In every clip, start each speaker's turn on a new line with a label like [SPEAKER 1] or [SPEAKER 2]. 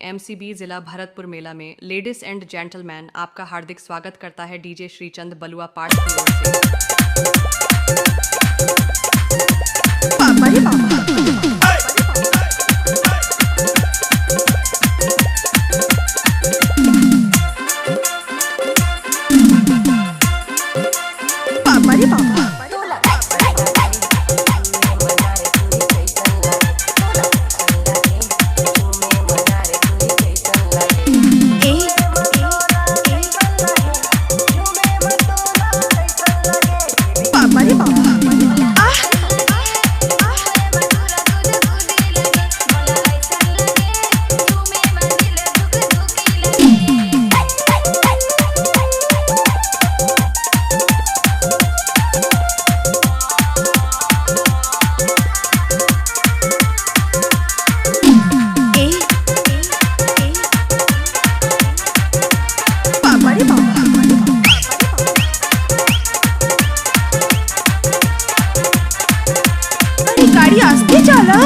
[SPEAKER 1] MCB जिला भरतपुर मेला में लेडीज एंड जेंटलमैन आपका हार्दिक स्वागत करता है डीजे श्रीचंद बलुआ पाठ की ओर से।
[SPEAKER 2] गाड़ी आस्ते चला।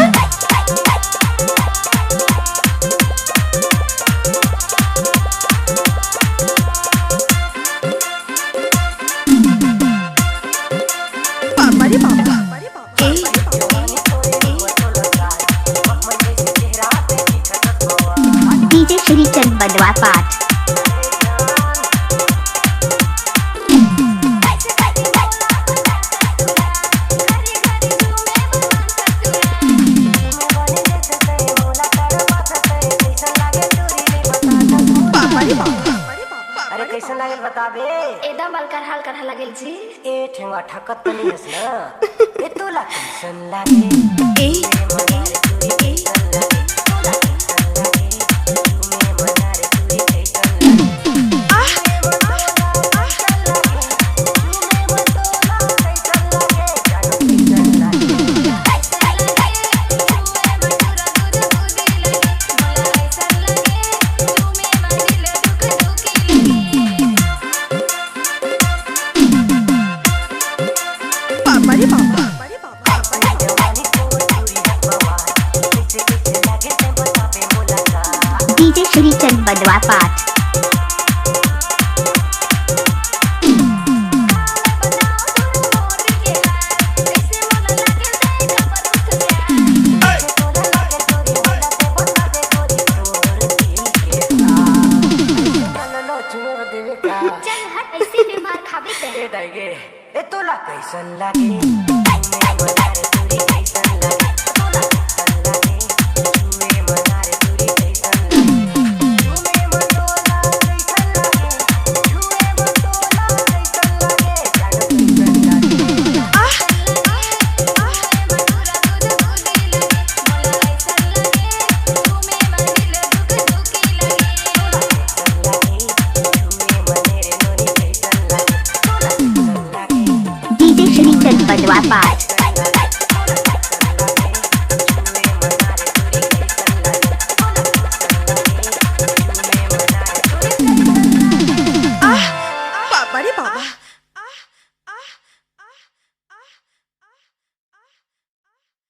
[SPEAKER 3] डीजे श्रीचंद बलुआ पाठ।
[SPEAKER 4] अरे कैसा लागल बताबे?
[SPEAKER 5] एकदम हल्का लागल जी।
[SPEAKER 4] ए ठेंगा ठकत नहीं हस ना। ए तोला कैसन लागे?
[SPEAKER 3] डीजे श्रीचंद बलुआ पाठ।
[SPEAKER 5] चल हट ऐसे भी मार खाबे ते।
[SPEAKER 4] ए तोला कैसन लागे?
[SPEAKER 3] डीजे श्रीचंद बलुआ पाठ।